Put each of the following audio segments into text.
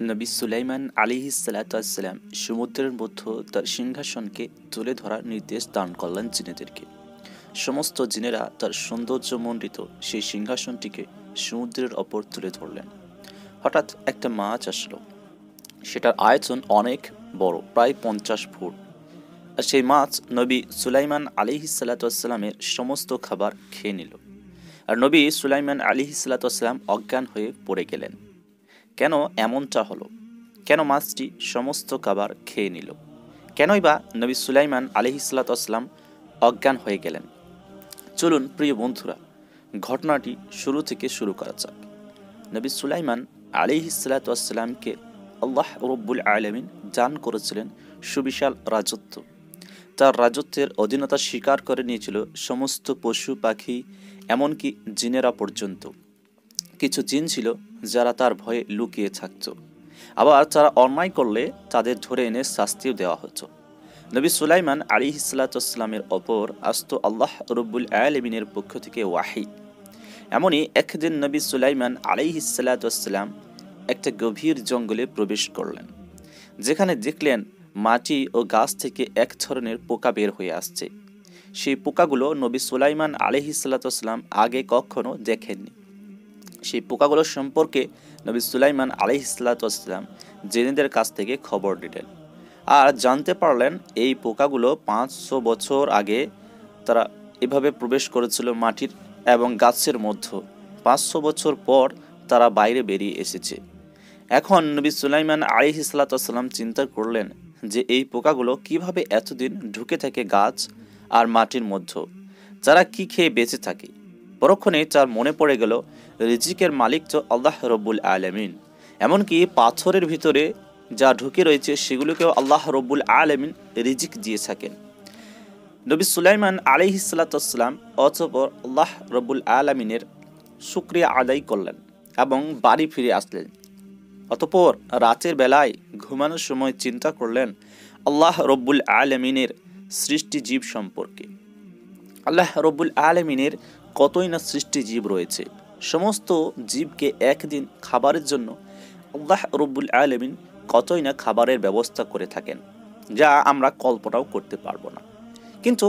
নবী সুলাইমান আলাইহিসসালাম সমুদ্রের মধ্যে তার সিংহাসনকে তুলে ধরার নির্দেশ দান করলেন জিনেদেরকে। সমস্ত জিনেরা তার সৌন্দর্যমণ্ডিত সেই সিংহাসনটিকে সমুদ্রের ওপর তুলে ধরলেন। হঠাৎ একটা মাছ আসলো। সেটার আয়তন অনেক বড়, প্রায় 50 ফুট। আর সেই মাছ নবী সুলাইমান আলাইহিসসালামের সমস্ত খাবার খেয়ে নিল। আর নবী সুলাইমান আলাইহিসসালাম অজ্ঞান হয়ে পড়ে গেলেন। কেন এমনটা হলো? কেন মাছটি সমস্ত খাবার খেয়ে নিল? কেনই বা নবী সুলাইমান আলাইহিসসালাম অজ্ঞান হয়ে গেলেন? চলুন প্রিয় বন্ধুরা, ঘটনাটি শুরু থেকে শুরু করা যাক। নবী সুলাইমান আলাইহিসসালামকে আল্লাহ রব্বুল আলামিন দান করেছিলেন সুবিশাল রাজত্ব। তার রাজত্বের অধীনতা স্বীকার করে নিয়েছিল সমস্ত পশু পাখি, এমনকি জিনেরা পর্যন্ত। কিছু জিন ছিল যারা তার ভয়ে লুকিয়ে থাকত, আবার তারা অন্যায় করলে তাদের ধরে এনে শাস্তিও দেওয়া হতো। নবী সুলাইমান আলাইহিসসালামের ওপর আসতো আল্লাহ রব্বুল আলামিনের পক্ষ থেকে ওয়াহি। এমনই একদিন নবী সুলাইমান আলাইহিসসালাম একটা গভীর জঙ্গলে প্রবেশ করলেন, যেখানে দেখলেন মাটি ও গাছ থেকে এক ধরনের পোকা বের হয়ে আসছে। সেই পোকাগুলো নবী সুলাইমান আলাইহিসসালাম আগে কখনো দেখেননি। সেই পোকাগুলো সম্পর্কে নবী সুলাইমান আলাইহিসসালাম জিনেদের কাছ থেকে খবর নিলেন আর জানতে পারলেন এই পোকাগুলো 500 বছর আগে তারা এভাবে প্রবেশ করেছিল মাটির এবং গাছের মধ্যে। 500 বছর পর তারা বাইরে বেরিয়ে এসেছে। এখন নবী সুলাইমান আলাইহিসসালাম চিন্তা করলেন যে এই পোকাগুলো কিভাবে এতদিন ঢুকে থাকে গাছ আর মাটির মধ্যে, যারা কি খেয়ে বেঁচে থাকে। পরক্ষণে তার মনে পড়ে গেল রিজিকের মালিক তো আল্লাহ রব্বুল আলামিন, এমনকি পাথরের ভিতরে যা ঢুকে রয়েছে সেগুলোকেও আল্লাহ রব্বুল আলামিন রিজিক দিয়ে থাকেন। নবী সুলাইমান আলাইহিসসালাম অতঃপর আল্লাহ রব্বুল আলামিনের শুকরিয়া আদায় করলেন এবং বাড়ি ফিরে আসলেন। অতঃপর রাতের বেলায় ঘুমানোর সময় চিন্তা করলেন আল্লাহ রব্বুল আলামিনের সৃষ্টি জীব সম্পর্কে। আল্লাহ রব্বুল আলামিনের কতই না সৃষ্টি জীব রয়েছে। সমস্ত জীবকে একদিন খাবারের জন্য আল্লাহ রব্বুল আলামিন কতই না খাবারের ব্যবস্থা করে থাকেন, যা আমরা কল্পনাও করতে পারবো না। কিন্তু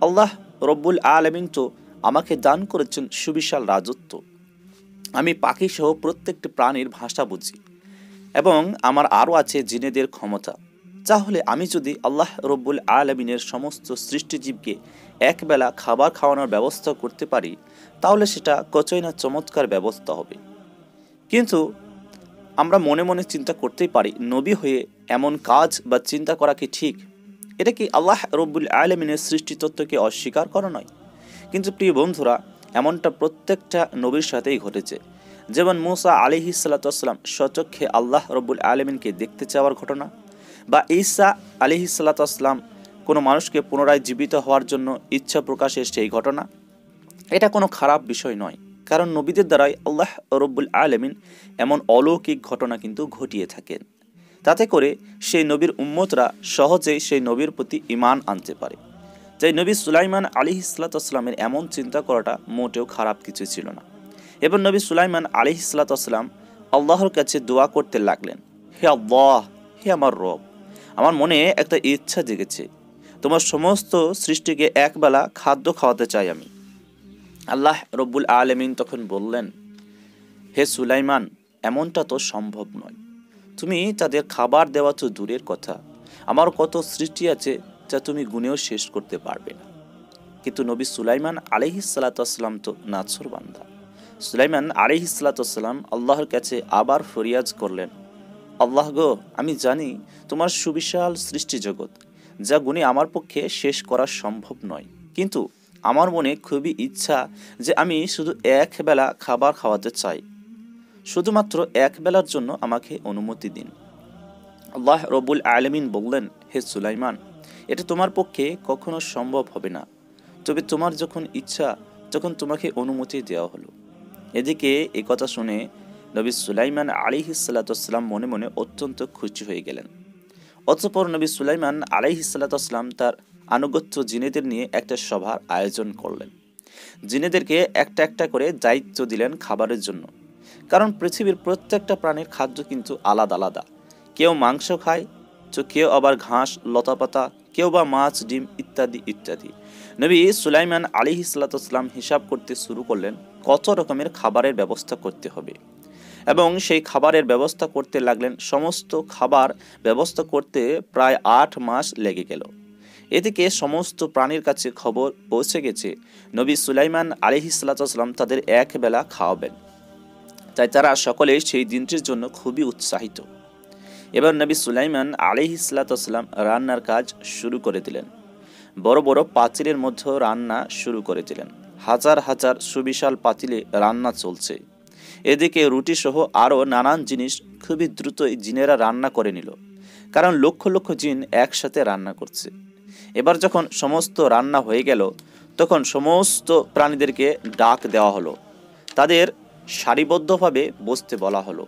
আল্লাহ রব্বুল আলামিন তো আমাকে দান করেছেন সুবিশাল রাজত্ব। আমি পাখি সহ প্রত্যেকটি প্রাণীর ভাষা বুঝি এবং আমার আরও আছে জিনেদের ক্ষমতা। তাহলে আমি যদি আল্লাহ রব্বুল আলামিনের সমস্ত সৃষ্টিজীবকে একবেলা খাবার খাওয়ানোর ব্যবস্থা করতে পারি, তাহলে সেটা কতই না চমৎকার ব্যবস্থা হবে। কিন্তু আমরা মনে মনে চিন্তা করতেই পারি, নবী হয়ে এমন কাজ বা চিন্তা করা কি ঠিক? এটা কি আল্লাহ রব্বুল আলামিনের সৃষ্টিতত্ত্বকে অস্বীকার করা নয়? কিন্তু প্রিয় বন্ধুরা, এমনটা প্রত্যেকটা নবীর সাথেই ঘটেছে। যেমন মুসা আলাইহিসসালাম স্বচক্ষে আল্লাহ রব্বুল আলামিনকে দেখতে চাওয়ার ঘটনা, বা ঈসা আলাইহিসসালাম কোনো মানুষকে পুনরায় জীবিত হওয়ার জন্য ইচ্ছা প্রকাশের সেই ঘটনা। এটা কোনো খারাপ বিষয় নয়, কারণ নবীদের দ্বারাই আল্লাহ রব্বুল আলামিন এমন অলৌকিক ঘটনা কিন্তু ঘটিয়ে থাকেন। তাতে করে সেই নবীর উম্মতরা সহজেই সেই নবীর প্রতি ঈমান আনতে পারে। তাই নবী সুলাইমান আলাইহিসসালামের এমন চিন্তা করাটা মোটেও খারাপ কিছু ছিল না। এবার নবী সুলাইমান আলাইহিসসালাম আল্লাহর কাছে দোয়া করতে লাগলেন, হে আল্লাহ, হে আমার রব, আমার মনে একটা ইচ্ছা জেগেছে। তোমার সমস্ত সৃষ্টিকে একবেলা খাদ্য খাওয়াতে চাই আমি। আল্লাহ রব্বুল আলামিন তখন বললেন, হে সুলাইমান, এমনটা তো সম্ভব নয়। তুমি তাদের খাবার দেওয়া তো দূরের কথা, আমার কত সৃষ্টি আছে যা তুমি গুণেও শেষ করতে পারবে না। কিন্তু নবী সুলাইমান আলাইহিসসালাম তো নাছর বান্দা। সুলাইমান আলাইহিসসালাম আল্লাহর কাছে আবার ফরিয়াদ করলেন, আল্লাহ গো, আমি জানি তোমার সুবিশাল সৃষ্টি জগৎ, যা গুণে আমার পক্ষে শেষ করা সম্ভব নয়। কিন্তু আমার মনে খুবই ইচ্ছা যে আমি শুধু এক বেলা খাবার খাওয়াতে চাই। শুধুমাত্র এক বেলার জন্য আমাকে অনুমতি দিন। আল্লাহ রব্বুল আলামিন বললেন, হে সুলাইমান, এটা তোমার পক্ষে কখনো সম্ভব হবে না। তবে তোমার যখন ইচ্ছা, তখন তোমাকে অনুমতি দেওয়া হলো। এদিকে এই কথা শুনে নবী সুলাইমান আলাইহিসসালাম মনে মনে অত্যন্ত খুশি হয়ে গেলেন। অতঃপর নবী সুলাইমান আলাইহিসসালাম তার আনুগত্য জিনেদের নিয়ে একটা সভার আয়োজন করলেন। জিনেদেরকে একটা একটা করে দায়িত্ব দিলেন খাবারের জন্য। কারণ পৃথিবীর প্রত্যেকটা প্রাণীর খাদ্য কিন্তু আলাদা আলাদা। কেউ মাংস খায়, তো কেউ আবার ঘাস লতাপাতা, কেউ বা মাছ ডিম ইত্যাদি ইত্যাদি। নবী সুলাইমান আলাইহিসসালাম হিসাব করতে শুরু করলেন কত রকমের খাবারের ব্যবস্থা করতে হবে, এবং সেই খাবারের ব্যবস্থা করতে লাগলেন। সমস্ত খাবার ব্যবস্থা করতে প্রায় 8 মাস লেগে গেল। এদিকে সমস্ত প্রাণীর কাছে খবর পৌঁছে গেছে নবী সুলাইমান আলাইহিসসালাম তাদের এক বেলা খাওয়াবেন। তাই তারা সকলেই সেই দিনটির জন্য খুবই উৎসাহিত। এবার নবী সুলাইমান আলাইহিসসালাম রান্নার কাজ শুরু করে দিলেন। বড় বড় পাতিলের মধ্যে রান্না শুরু করে দিলেন। হাজার হাজার সুবিশাল পাতিলে রান্না চলছে। এদিকে রুটি সহ আরও নানান জিনিস খুবই দ্রুত জিনেরা রান্না করে নিল, কারণ লক্ষ লক্ষ জিন একসাথে রান্না করছে। এবার যখন সমস্ত রান্না হয়ে গেল, তখন সমস্ত প্রাণীদেরকে ডাক দেওয়া হলো। তাদের সারিবদ্ধভাবে বসতে বলা হলো,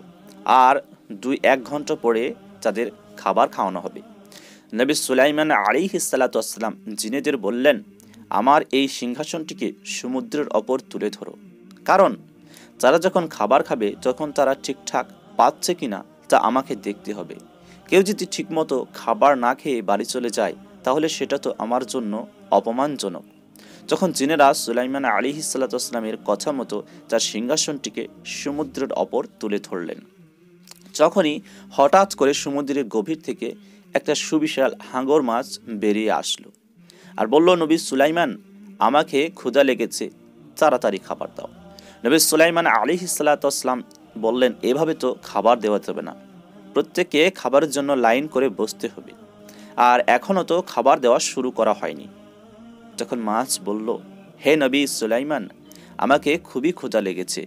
আর 2-1 ঘন্টা পরে তাদের খাবার খাওয়ানো হবে। নবী সুলাইমান আলাইহিসসালাম জিনেদের বললেন, আমার এই সিংহাসনটিকে সমুদ্রের ওপর তুলে ধরো, কারণ যারা যখন খাবার খাবে তখন তারা ঠিকঠাক পাচ্ছে কিনা তা আমাকে দেখতে হবে। কেউ যদি ঠিকমতো খাবার না খেয়ে বাড়ি চলে যায়, তাহলে সেটা তো আমার জন্য অপমানজনক। যখন জিনেরা সুলাইমান আলাইহিসসালামের কথা মতো তার সিংহাসনটিকে সমুদ্রের ওপর তুলে ধরলেন, যখনই হঠাৎ করে সমুদ্রের গভীর থেকে একটা সুবিশাল হাঙর মাছ বেরিয়ে আসলো আর বলল, নবী সুলাইমান, আমাকে ক্ষুধা লেগেছে, তাড়াতাড়ি খাবার দাও। নবী সুলাইমান আলাইহিসসালাম বললেন, এভাবে তো খাবার দেওয়া যাবে না, প্রত্যেকে খাবারের জন্য লাইন করে বসতে হবে, আর এখনও তো খাবার দেওয়া শুরু করা হয়নি। তখন মাছ বলল, হে নবী সুলাইমান, আমাকে খুবই ক্ষুধা লেগেছে,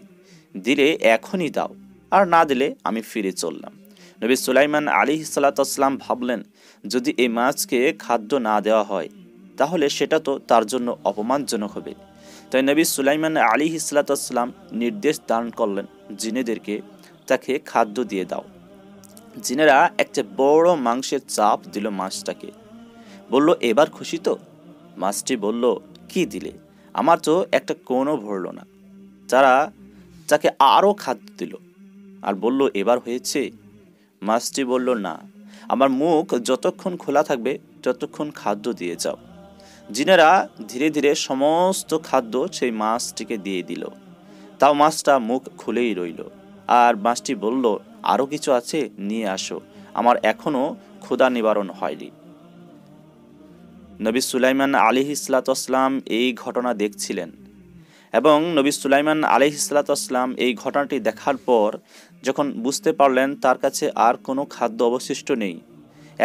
দিলে এখনই দাও, আর না দিলে আমি ফিরে চললাম। নবী সুলাইমান আলাইহিসসালাম ভাবলেন, যদি এই মাছকে খাদ্য না দেওয়া হয় তাহলে সেটা তো তার জন্য অপমানজনক হবে। তাই নবী সুলাইমান আলাইহিসসালাম নির্দেশ দান করলেন জিনেদেরকে, তাকে খাদ্য দিয়ে দাও। জিনেরা একটা বড় মাংসের চাপ দিল মাছটাকে, বলল, এবার খুশি তো? মাছটি বলল, কি দিলে? আমার তো একটা কোণও ভরল না। তারা তাকে আরও খাদ্য দিল আর বলল, এবার হয়েছে? মাছটি বলল, না, আমার মুখ যতক্ষণ খোলা থাকবে ততক্ষণ খাদ্য দিয়ে যাও। জিনেরা ধীরে ধীরে সমস্ত খাদ্য সেই মাছটিকে দিয়ে দিল, তাও মাছটা মুখ খুলেই রইল। আর মাছটি বলল, আরও কিছু আছে, নিয়ে আসো, আমার এখনও ক্ষুধা নিবারণ হয়নি। নবী সুলাইমান আলাইহিসসালাম এই ঘটনা দেখছিলেন, এবং নবী সুলাইমান আলাইহিসসালাম এই ঘটনাটি দেখার পর যখন বুঝতে পারলেন তার কাছে আর কোনো খাদ্য অবশিষ্ট নেই,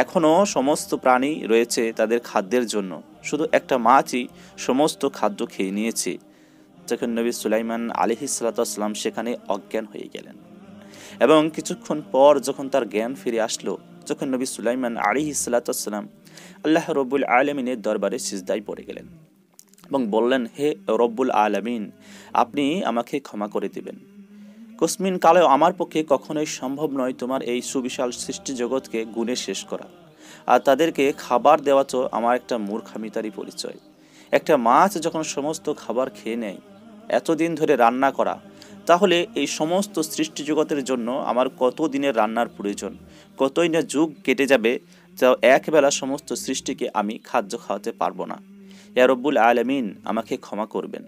এখনও সমস্ত প্রাণী রয়েছে তাদের খাদ্যের জন্য, শুধু একটা মাছই সমস্ত খাদ্য খেয়ে নিয়েছে, তখন নবী সুলাইমান আলাইহিসসালাম সেখানে অজ্ঞান হয়ে গেলেন। এবং কিছুক্ষণ পর যখন তার জ্ঞান ফিরে আসলো, যখন নবী সুলাইমান আলাইহিসসালাম আল্লাহ রব্বুল আলামিনের দরবারে সিজদায় পড়ে গেলেন এবং বললেন, হে রব্বুল আলামিন, আপনি আমাকে ক্ষমা করে দিবেন। কসমিন কালেও আমার পক্ষে কখনোই সম্ভব নয় তোমার এই সুবিশাল সৃষ্টি জগৎকে গুণে শেষ করা, আর তাদেরকে খাবার দেওয়া তো আমার একটা মূর্খামিতারই পরিচয়। একটা মাছ যখন সমস্ত খাবার খেয়ে নেয়, এতদিন ধরে রান্না করা, তাহলে এই সমস্ত সৃষ্টি জগতের জন্য আমার কত দিনের রান্নার প্রয়োজন, কতই না যুগ কেটে যাবে, যা একবেলা সমস্ত সৃষ্টিকে আমি খাদ্য খাওয়াতে পারবো না। ইয়া রব্বুল আলামিন, আমাকে ক্ষমা করবেন।